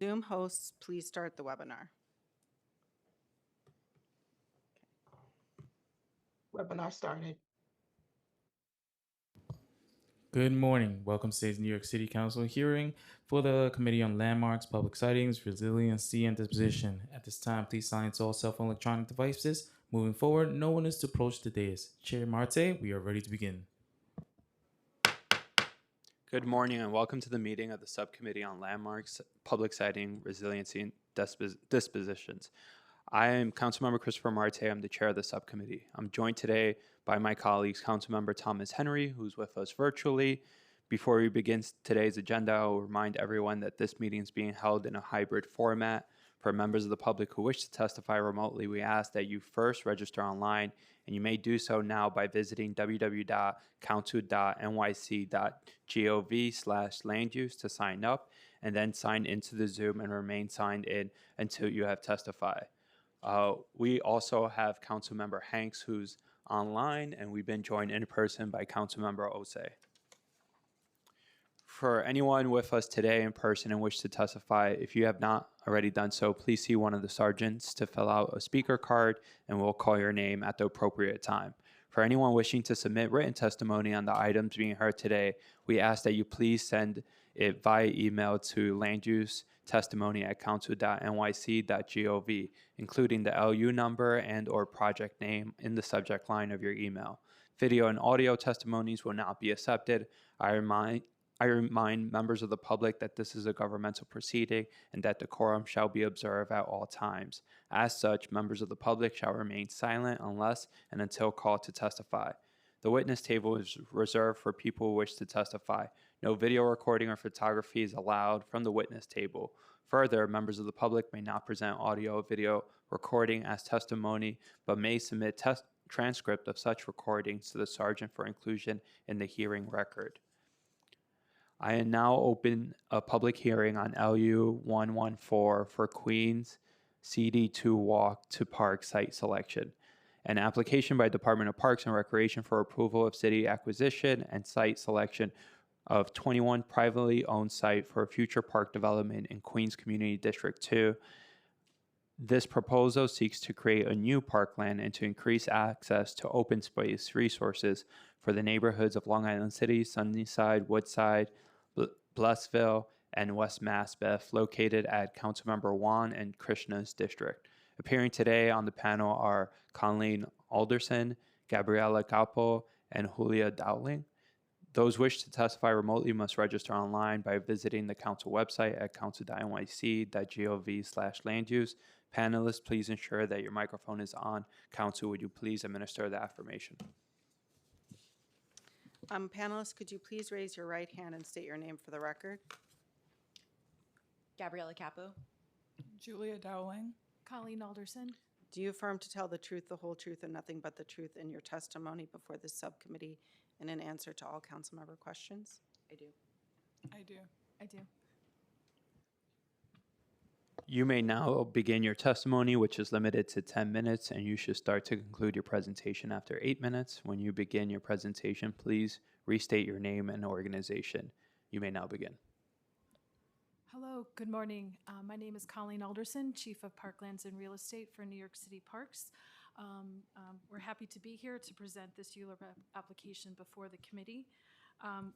Zoom hosts, please start the webinar. Webinar started. Good morning. Welcome to today's New York City Council hearing for the Committee on Landmarks, Public Sightings, Resiliency, and Disposition. At this time, please silence all cell phone electronic devices. Moving forward, no one is to approach the dais. Chair Marte, we are ready to begin. Good morning and welcome to the meeting of the Subcommittee on Landmarks, Public Siting, Resiliency, and Dispositions. I am Councilmember Christopher Marte. I'm the chair of the subcommittee. I'm joined today by my colleagues, Councilmember Thomas Henry, who's with us virtually. Before we begin today's agenda, I will remind everyone that this meeting is being held in a hybrid format. For members of the public who wish to testify remotely, we ask that you first register online, and you may do so now by visiting www.council.nyc.gov/landuse to sign up, and then sign into the Zoom and remain signed in until you have testified. We also have Councilmember Hanks, who's online, and we've been joined in person by Councilmember Osei. For anyone with us today in person and wish to testify, if you have not already done so, please see one of the sergeants to fill out a speaker card, and we'll call your name at the appropriate time. For anyone wishing to submit written testimony on the items being heard today, we ask that you please send it via email to landusetestimony@council.nyc.gov, including the LU number and/or project name in the subject line of your email. Video and audio testimonies will not be accepted. I remind members of the public that this is a governmental proceeding and that decorum shall be observed at all times. As such, members of the public shall remain silent unless and until called to testify. The witness table is reserved for people who wish to testify. No video recording or photography is allowed from the witness table. Further, members of the public may not present audio or video recording as testimony, but may submit transcript of such recordings to the sergeant for inclusion in the hearing record. I am now open a public hearing on LU 114 for Queens CD2 Walk to Park site selection. An application by Department of Parks and Recreation for approval of city acquisition and site selection of 21 privately owned site for future park development in Queens Community District 2. This proposal seeks to create a new parkland and to increase access to open space resources for the neighborhoods of Long Island City, Sunnyside, Woodside, Blessville, and West Maspeth, located at Councilmember Juan and Krishna's district. Appearing today on the panel are Colleen Alderson, Gabriela Capo, and Julia Dowling. Those wish to testify remotely must register online by visiting the council website at council.nyc.gov/landuse. Panelists, please ensure that your microphone is on. Council, would you please administer the affirmation? Panelists, could you please raise your right hand and state your name for the record? Gabriella Capo. Julia Dowling. Colleen Alderson. Do you affirm to tell the truth, the whole truth, and nothing but the truth in your testimony before this subcommittee and in answer to all council member questions? I do. I do. I do. You may now begin your testimony, which is limited to 10 minutes, and you should start to conclude your presentation after 8 minutes. When you begin your presentation, please restate your name and organization. You may now begin. Hello, good morning. My name is Colleen Alderson, Chief of Parklands and Real Estate for New York City Parks. We're happy to be here to present this ULURP application before the committee.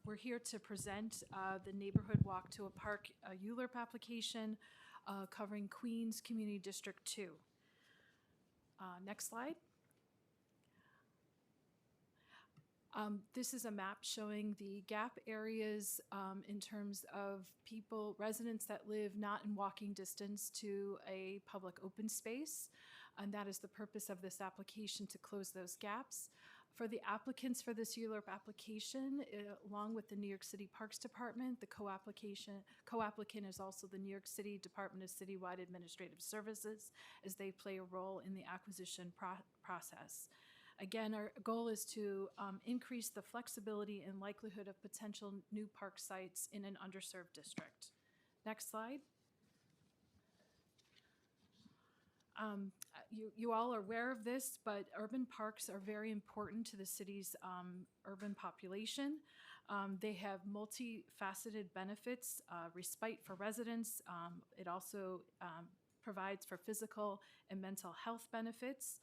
We're here to present the Neighborhood Walk to a Park ULURP application covering Queens Community District 2. Next slide. This is a map showing the gap areas in terms of people, residents that live not in walking distance to a public open space. And that is the purpose of this application, to close those gaps. For the applicants for this ULURP application, along with the New York City Parks Department, the co-applicant is also the New York City Department of Citywide Administrative Services, as they play a role in the acquisition process. Again, our goal is to increase the flexibility and likelihood of potential new park sites in an underserved district. Next slide. You all are aware of this, but urban parks are very important to the city's urban population. They have multifaceted benefits, respite for residents. It also provides for physical and mental health benefits.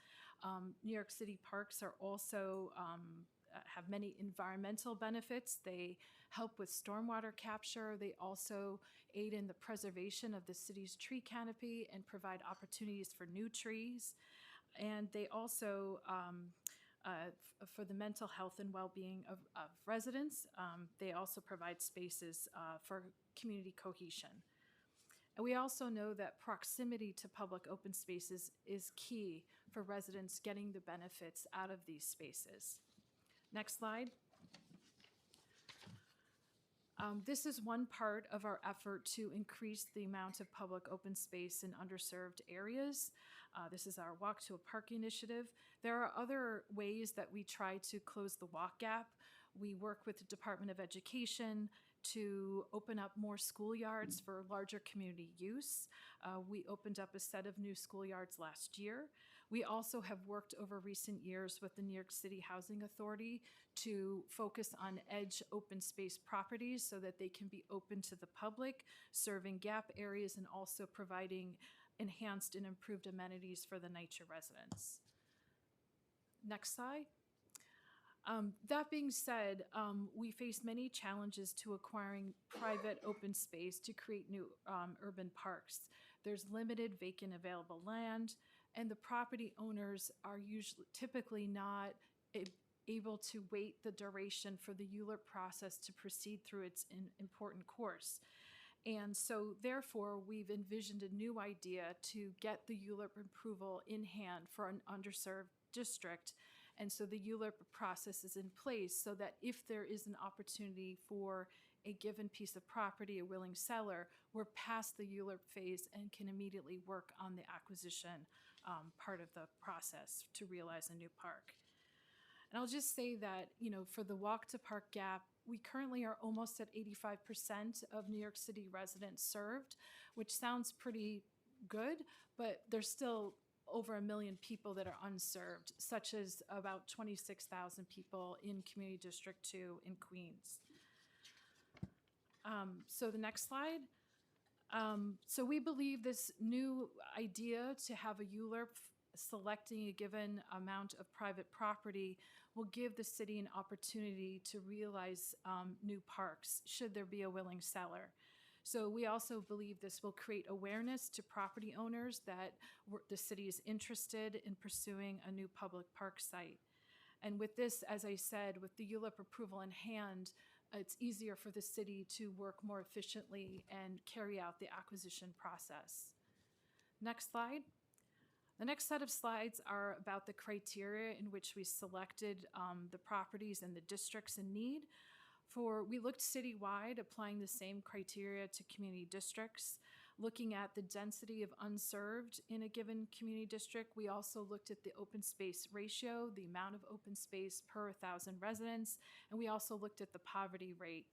New York City parks are also have many environmental benefits. They help with stormwater capture. They also aid in the preservation of the city's tree canopy and provide opportunities for new trees. And they also, for the mental health and well-being of residents, they also provide spaces for community cohesion. And we also know that proximity to public open spaces is key for residents getting the benefits out of these spaces. Next slide. This is one part of our effort to increase the amount of public open space in underserved areas. This is our Walk to a Park initiative. There are other ways that we try to close the walk gap. We work with the Department of Education to open up more schoolyards for larger community use. We opened up a set of new schoolyards last year. We also have worked over recent years with the New York City Housing Authority to focus on edge open space properties so that they can be open to the public, serving gap areas and also providing enhanced and improved amenities for the Nycc residents. Next slide. That being said, we face many challenges to acquiring private open space to create new urban parks. There's limited vacant available land, and the property owners are typically not able to wait the duration for the ULURP process to proceed through its important course. And so therefore, we've envisioned a new idea to get the ULURP approval in hand for an underserved district. And so the ULURP process is in place so that if there is an opportunity for a given piece of property, a willing seller, we're past the ULURP phase and can immediately work on the acquisition part of the process to realize a new park. And I'll just say that, you know, for the Walk to Park gap, we currently are almost at 85% of New York City residents served, which sounds pretty good, but there's still over 1 million people that are unserved, such as about 26,000 people in Community District 2 in Queens. So the next slide. So we believe this new idea to have a ULURP selecting a given amount of private property will give the city an opportunity to realize new parks, should there be a willing seller. So we also believe this will create awareness to property owners that the city is interested in pursuing a new public park site. And with this, as I said, with the ULURP approval in hand, it's easier for the city to work more efficiently and carry out the acquisition process. Next slide. The next set of slides are about the criteria in which we selected the properties and the districts in need. We looked citywide, applying the same criteria to community districts, looking at the density of unserved in a given community district. We also looked at the open space ratio, the amount of open space per 1,000 residents, and we also looked at the poverty rate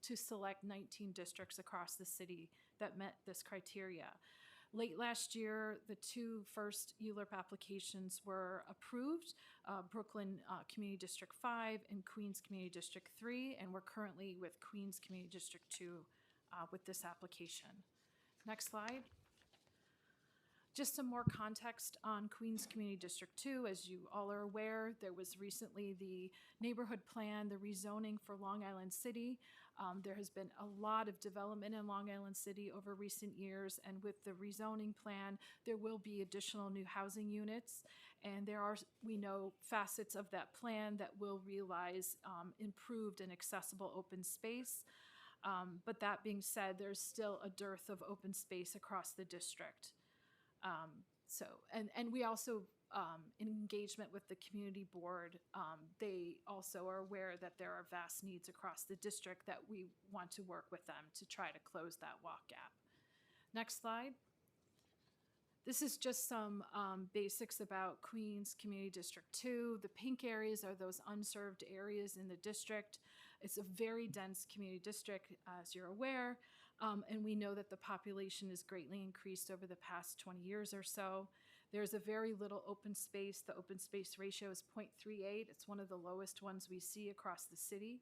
to select 19 districts across the city that met this criteria. Late last year, the two first ULURP applications were approved, Brooklyn Community District 5 and Queens Community District 3, and we're currently with Queens Community District 2 with this application. Next slide. Just some more context on Queens Community District 2. As you all are aware, there was recently the neighborhood plan, the rezoning for Long Island City. There has been a lot of development in Long Island City over recent years, and with the rezoning plan, there will be additional new housing units, and there are, we know, facets of that plan that will realize improved and accessible open space. But that being said, there's still a dearth of open space across the district. And we also, in engagement with the community board, they also are aware that there are vast needs across the district that we want to work with them to try to close that walk gap. Next slide. This is just some basics about Queens Community District 2. The pink areas are those unserved areas in the district. It's a very dense community district, as you're aware, and we know that the population has greatly increased over the past 20 years or so. There's a very little open space. The open space ratio is 0.38. It's one of the lowest ones we see across the city.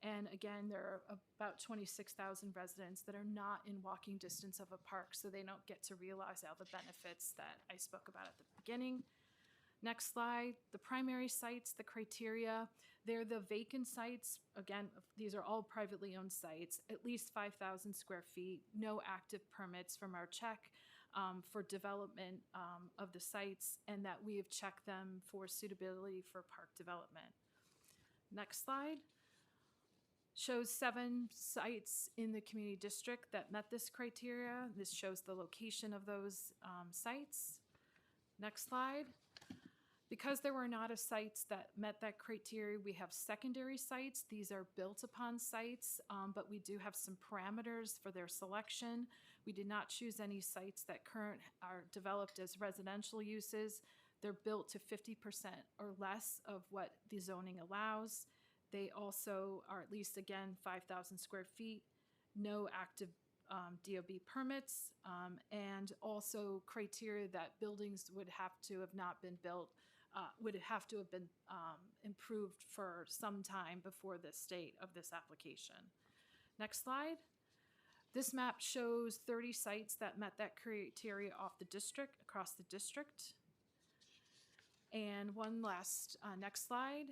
And again, there are about 26,000 residents that are not in walking distance of a park, so they don't get to realize all the benefits that I spoke about at the beginning. Next slide, the primary sites, the criteria, they're the vacant sites. Again, these are all privately owned sites, at least 5,000 square feet, no active permits from our check for development of the sites, and that we have checked them for suitability for park development. Next slide shows 7 sites in the community district that met this criteria. This shows the location of those sites. Next slide. Because there were not a sites that met that criteria, we have secondary sites. These are built upon sites, but we do have some parameters for their selection. We did not choose any sites that are developed as residential uses. They're built to 50% or less of what the zoning allows. They also are at least, again, 5,000 square feet, no active DOB permits, and also criteria that buildings would have to have not been built, would have to have been improved for some time before the state of this application. Next slide. This map shows 30 sites that met that criteria across the district. And one last, next slide,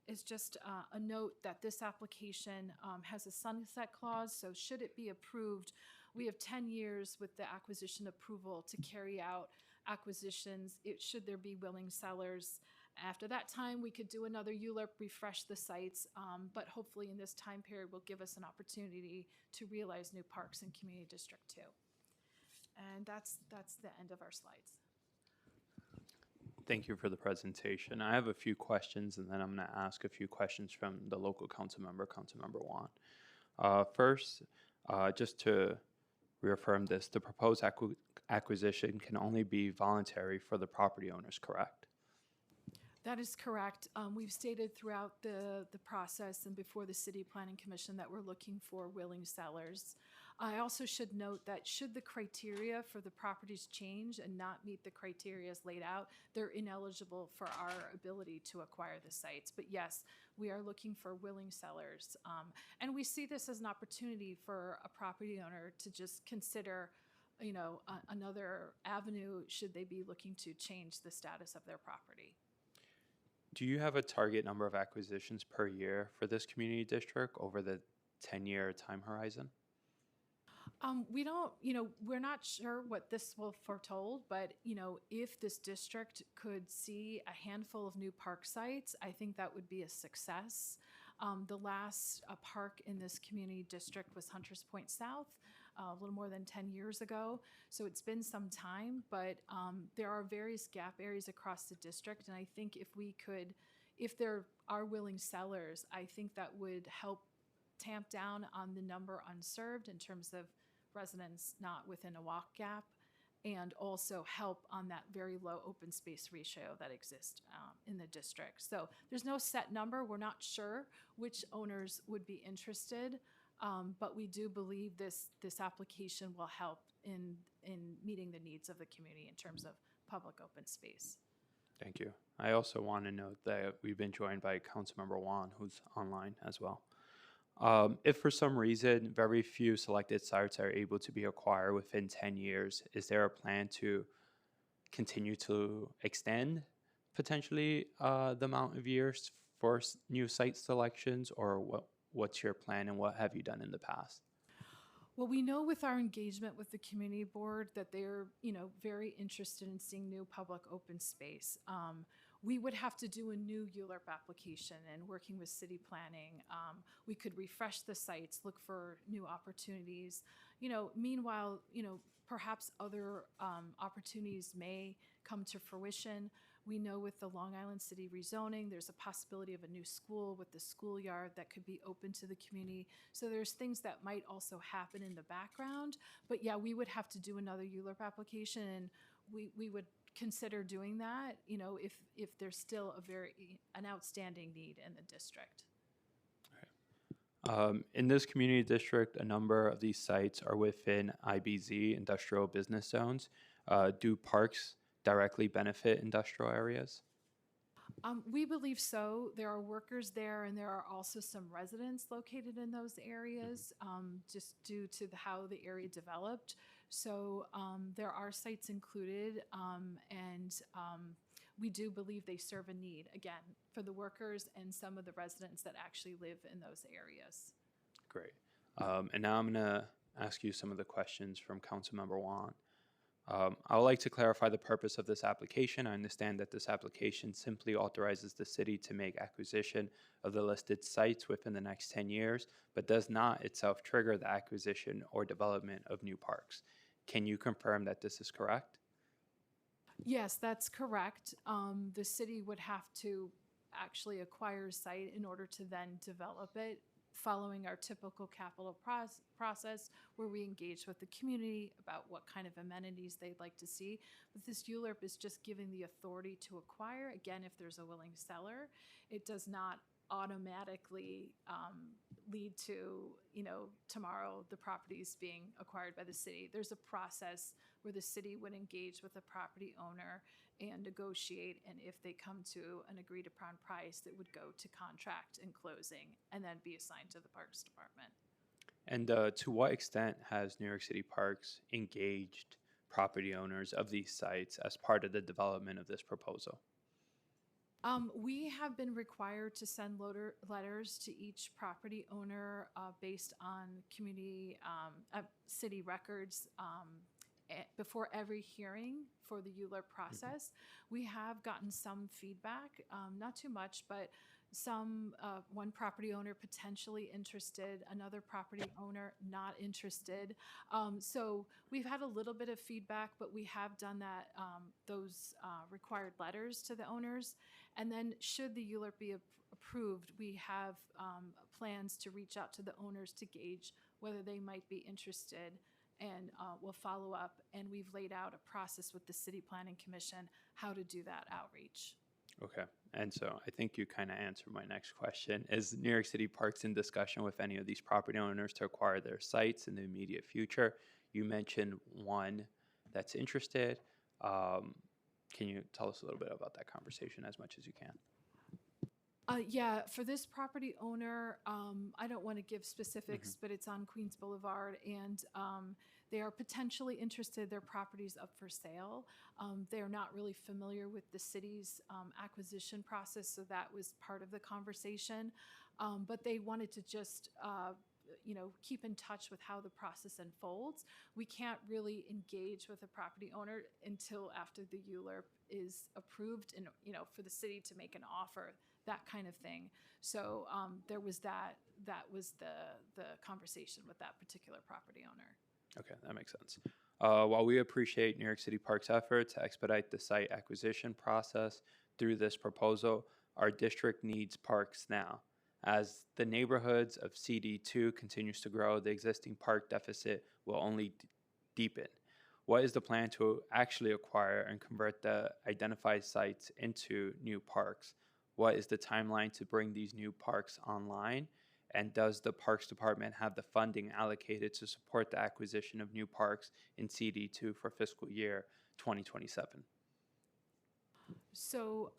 is just a note that this application has a sunset clause, so should it be approved, we have 10 years with the acquisition approval to carry out acquisitions, should there be willing sellers. After that time, we could do another ULURP, refresh the sites, but hopefully in this time period will give us an opportunity to realize new parks in Community District 2. And that's the end of our slides. Thank you for the presentation. I have a few questions, and then I'm going to ask a few questions from the local council member, Councilmember Juan. First, just to reaffirm this, the proposed acquisition can only be voluntary for the property owners, correct? That is correct. We've stated throughout the process and before the City Planning Commission that we're looking for willing sellers. I also should note that should the criteria for the properties change and not meet the criteria as laid out, they're ineligible for our ability to acquire the sites. But yes, we are looking for willing sellers. And we see this as an opportunity for a property owner to just consider, you know, another avenue should they be looking to change the status of their property. Do you have a target number of acquisitions per year for this community district over the 10-year time horizon? We don't, you know, we're not sure what this will foretold, but, you know, if this district could see a handful of new park sites, I think that would be a success. The last park in this community district was Hunters Point South, a little more than 10 years ago. So it's been some time, but there are various gap areas across the district. And I think if there are willing sellers, I think that would help tamp down on the number unserved in terms of residents not within a walk gap, and also help on that very low open space ratio that exists in the district. So there's no set number. We're not sure which owners would be interested, but we do believe this application will help in meeting the needs of the community in terms of public open space. Thank you. I also want to note that we've been joined by Councilmember Juan, who's online as well. If for some reason very few selected sites are able to be acquired within 10 years, is there a plan to continue to extend potentially the amount of years for new site selections, or what's your plan and what have you done in the past? Well, we know with our engagement with the community board that they're, you know, very interested in seeing new public open space. We would have to do a new ULURP application, and working with city planning, we could refresh the sites, look for new opportunities. You know, meanwhile, you know, perhaps other opportunities may come to fruition. We know with the Long Island City rezoning, there's a possibility of a new school with the schoolyard that could be open to the community. So there's things that might also happen in the background. But yeah, we would have to do another ULURP application, and we would consider doing that, you know, if there's still an outstanding need in the district. In this community district, a number of these sites are within IBZ, industrial business zones. Do parks directly benefit industrial areas? We believe so. There are workers there, and there are also some residents located in those areas, just due to how the area developed. So there are sites included, and we do believe they serve a need, again, for the workers and some of the residents that actually live in those areas. Great. And now I'm going to ask you some of the questions from Councilmember Wan. I would like to clarify the purpose of this application. I understand that this application simply authorizes the city to make acquisition of the listed sites within the next 10 years, but does not itself trigger the acquisition or development of new parks. Can you confirm that this is correct? Yes, that's correct. The city would have to actually acquire a site in order to then develop it, following our typical capital process where we engage with the community about what kind of amenities they'd like to see. But this ULURP is just giving the authority to acquire. Again, if there's a willing seller, it does not automatically lead to, tomorrow the properties being acquired by the city. There's a process where the city would engage with the property owner and negotiate, and if they come to an agreed upon price, it would go to contract and closing and then be assigned to the Parks Department. And to what extent has New York City Parks engaged property owners of these sites as part of the development of this proposal? We have been required to send letters to each property owner based on city records before every hearing for the ULURP process. We have gotten some feedback, not too much, but one property owner potentially interested, another property owner not interested. So we've had a little bit of feedback, but we have done those required letters to the owners. And then should the ULURP be approved, we have plans to reach out to the owners to gauge whether they might be interested, and we'll follow up. And we've laid out a process with the City Planning Commission how to do that outreach. Okay. And so I think you kind of answered my next question. Is New York City Parks in discussion with any of these property owners to acquire their sites in the immediate future? You mentioned one that's interested. Can you tell us a little bit about that conversation as much as you can? Yeah, for this property owner, I don't want to give specifics, but it's on Queens Boulevard, and they are potentially interested. Their property's up for sale. They're not really familiar with the city's acquisition process, so that was part of the conversation. But they wanted to just keep in touch with how the process unfolds. We can't really engage with a property owner until after the ULURP is approved and, for the city to make an offer, that kind of thing. So there was that was the conversation with that particular property owner. Okay, that makes sense. While we appreciate New York City Parks' effort to expedite the site acquisition process through this proposal, our district needs parks now. As the neighborhoods of CD2 continues to grow, the existing park deficit will only deepen. What is the plan to actually acquire and convert the identified sites into new parks? What is the timeline to bring these new parks online? And does the Parks Department have the funding allocated to support the acquisition of new parks in CD2 for fiscal year 2027? So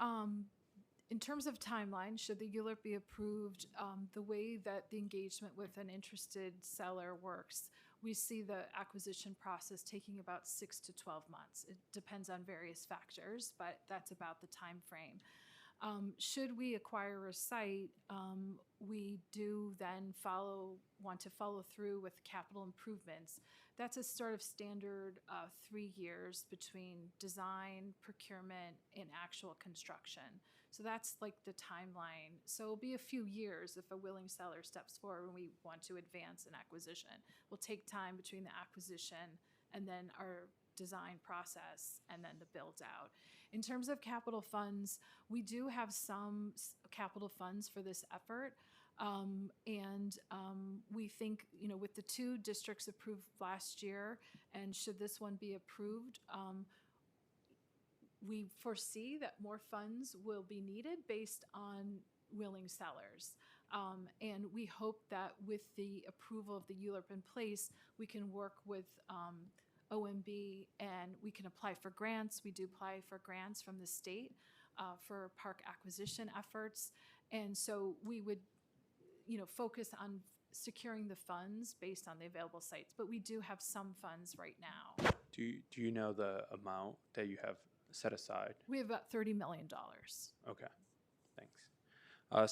in terms of timeline, should the ULURP be approved, the way that the engagement with an interested seller works, we see the acquisition process taking about 6 to 12 months. It depends on various factors, but that's about the time frame. Should we acquire a site, we do then want to follow through with capital improvements. That's a sort of standard 3 years between design, procurement, and actual construction. So that's like the timeline. So it'll be a few years if a willing seller steps forward and we want to advance an acquisition. We'll take time between the acquisition and then our design process and then the build out. In terms of capital funds, we do have some capital funds for this effort. We think, with the 2 districts approved last year, and should this one be approved, we foresee that more funds will be needed based on willing sellers. And we hope that with the approval of the ULURP in place, we can work with OMB and we can apply for grants. We do apply for grants from the state. for park acquisition efforts. And so we would, focus on securing the funds based on the available sites. But we do have some funds right now. Do you know the amount that you have set aside? We have about $30 million. Okay, thanks.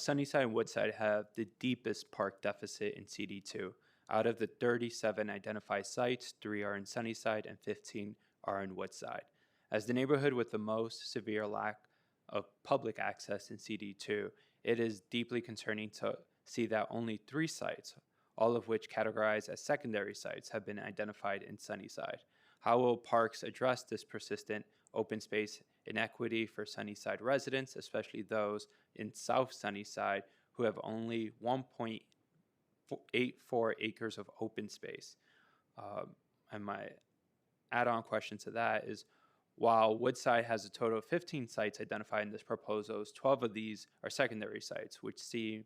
Sunnyside and Woodside have the deepest park deficit in CD2. Out of the 37 identified sites, 3 are in Sunnyside and 15 are in Woodside. As the neighborhood with the most severe lack of public access in CD2, it is deeply concerning to see that only 3 sites, all of which categorized as secondary sites, have been identified in Sunnyside. How will parks address this persistent open space inequity for Sunnyside residents, especially those in South Sunnyside who have only 1.84 acres of open space? And my add-on question to that is, while Woodside has a total of 15 sites identified in this proposal, 12 of these are secondary sites, which seem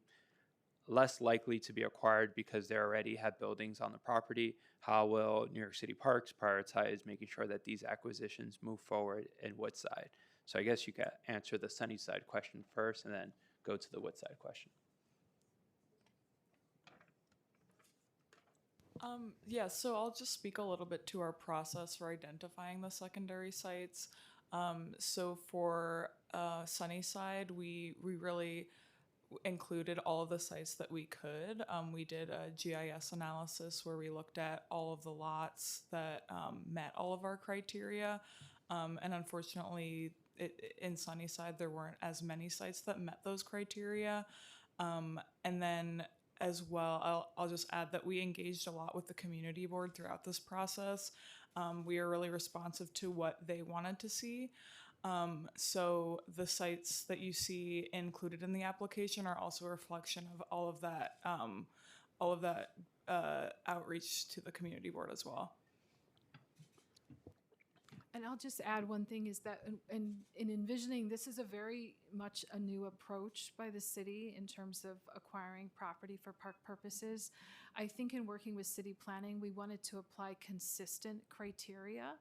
less likely to be acquired because they already have buildings on the property. How will New York City Parks prioritize making sure that these acquisitions move forward in Woodside? So I guess you could answer the Sunnyside question first and then go to the Woodside question. Yeah, so I'll just speak a little bit to our process for identifying the secondary sites. So for Sunnyside, we really included all of the sites that we could. We did a GIS analysis where we looked at all of the lots that met all of our criteria. And unfortunately, in Sunnyside, there weren't as many sites that met those criteria. And then as well, I'll just add that we engaged a lot with the community board throughout this process. We are really responsive to what they wanted to see. So the sites that you see included in the application are also a reflection of all of that outreach to the community board as well. And I'll just add one thing is that in envisioning, this is a very much a new approach by the city in terms of acquiring property for park purposes. I think in working with city planning, we wanted to apply consistent criteria.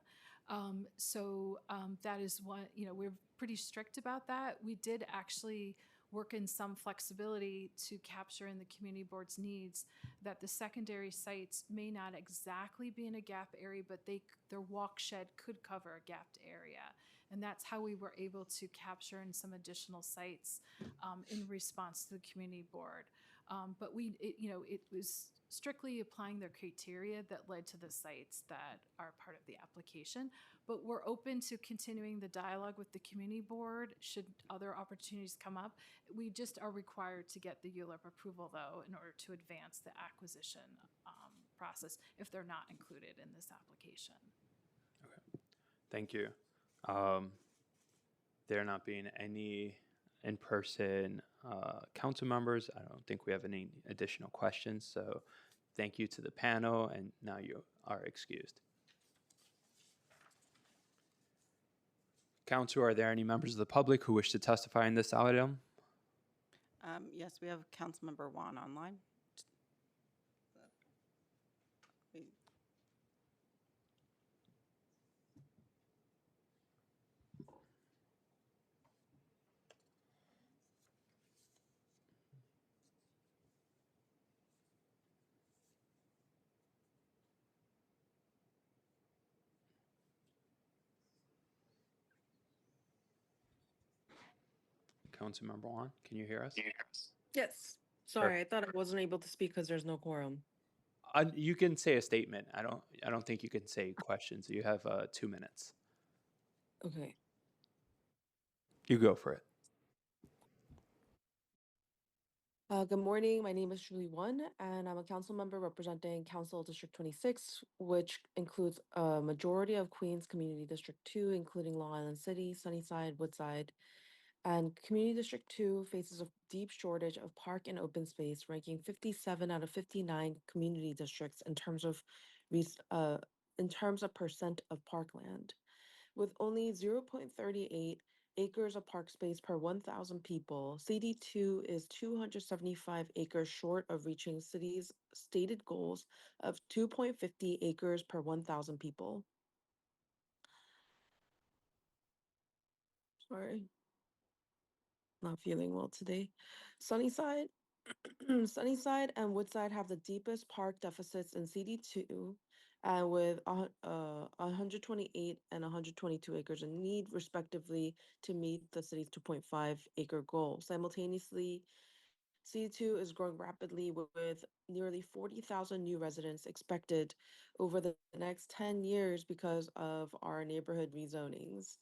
That is one, we're pretty strict about that. We did actually work in some flexibility to capture in the community board's needs that the secondary sites may not exactly be in a gap area, but their walk shed could cover a gapped area. And that's how we were able to capture in some additional sites in response to the community board. But it was strictly applying their criteria that led to the sites that are part of the application. But we're open to continuing the dialogue with the community board should other opportunities come up. We just are required to get the ULURP approval, though, in order to advance the acquisition process if they're not included in this application. Okay, thank you. There not being any in-person council members, I don't think we have any additional questions. So thank you to the panel, and now you are excused. Council, are there any members of the public who wish to testify in this item? Yes, we have Councilmember Juan online. Councilmember Juan, can you hear us? Yes. Sorry, I thought I wasn't able to speak because there's no quorum. You can say a statement. I don't think you can say questions. You have 2 minutes. Okay. You go for it. Good morning. My name is Julie One, and I'm a council member representing Council District 26, which includes a majority of Queens Community District 2, including Long Island City, Sunnyside, Woodside. And Community District 2 faces a deep shortage of park and open space, ranking 57 out of 59 community districts in terms of percent of parkland. With only 0.38 acres of park space per 1,000 people, CD2 is 275 acres short of reaching city's stated goals of 2.50 acres per 1,000 people. Sorry. not feeling well today. Sunnyside, Sunnyside and Woodside have the deepest park deficits in CD2, and with 128 and 122 acres in need, respectively, to meet the city's 2.5 acre goal. Simultaneously, CD2 is growing rapidly with nearly 40,000 new residents expected over the next 10 years because of our neighborhood rezonings.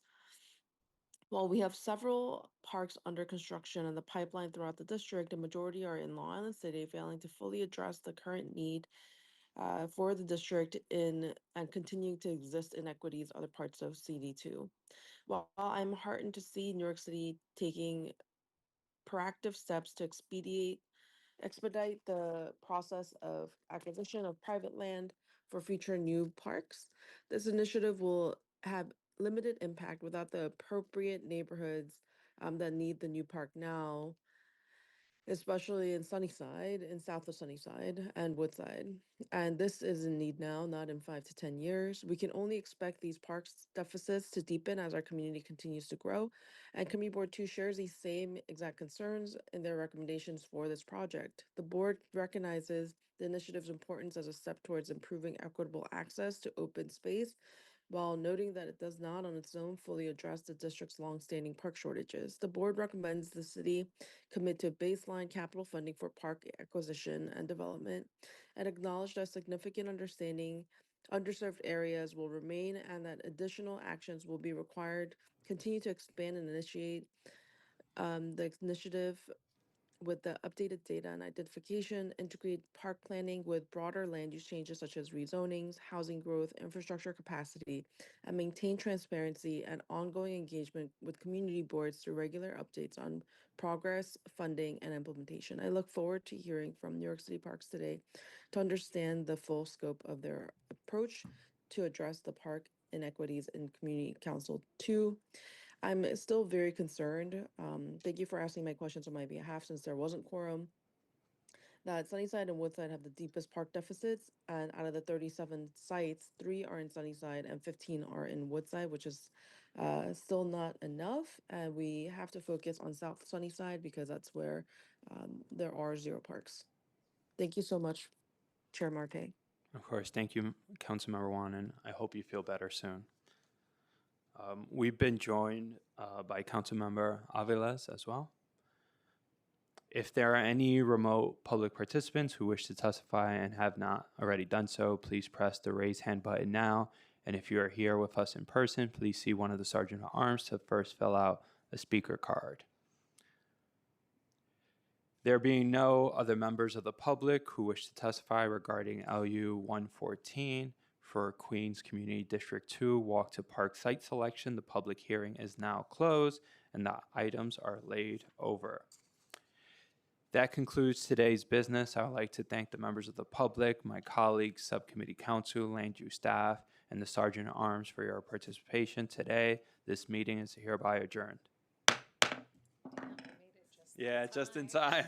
While we have several parks under construction in the pipeline throughout the district, a majority are in Long Island City, failing to fully address the current need for the district in and continuing to exist inequities other parts of CD2. While I'm heartened to see New York City taking proactive steps to expedite the process of acquisition of private land for future new parks, this initiative will have limited impact without the appropriate neighborhoods that need the new park now, especially in Sunnyside, in south of Sunnyside and Woodside. And this is in need now, not in 5 to 10 years. We can only expect these parks deficits to deepen as our community continues to grow. And Committee Board 2 shares these same exact concerns in their recommendations for this project. The board recognizes the initiative's importance as a step towards improving equitable access to open space, while noting that it does not on its own fully address the district's longstanding park shortages. The board recommends the city commit to baseline capital funding for park acquisition and development, and acknowledge that significant underserved areas will remain and that additional actions will be required. Continue to expand and initiate the initiative with the updated data and identification, integrate park planning with broader land use changes such as rezonings, housing growth, infrastructure capacity, and maintain transparency and ongoing engagement with community boards through regular updates on progress, funding, and implementation. I look forward to hearing from New York City Parks today to understand the full scope of their approach to address the park inequities in Community Council 2. I'm still very concerned. Thank you for asking my questions on my behalf since there wasn't quorum. That Sunnyside and Woodside have the deepest park deficits, and out of the 37 sites, 3 are in Sunnyside and 15 are in Woodside, which is still not enough. And we have to focus on South Sunnyside because that's where there are 0 parks. Thank you so much, Chair Marte. Of course, thank you, Councilmember Wan, and I hope you feel better soon. We've been joined by Councilmember Aviles as well. If there are any remote public participants who wish to testify and have not already done so, please press the raise hand button now. And if you are here with us in person, please see one of the Sergeant at Arms to first fill out a speaker card. There being no other members of the public who wish to testify regarding LU 114 for Queens Community District 2 Walk to Park site selection, the public hearing is now closed and the items are laid over. That concludes today's business. I would like to thank the members of the public, my colleagues, subcommittee council, land use staff, and the Sergeant at Arms for your participation today. This meeting is hereby adjourned. Yeah, just in time.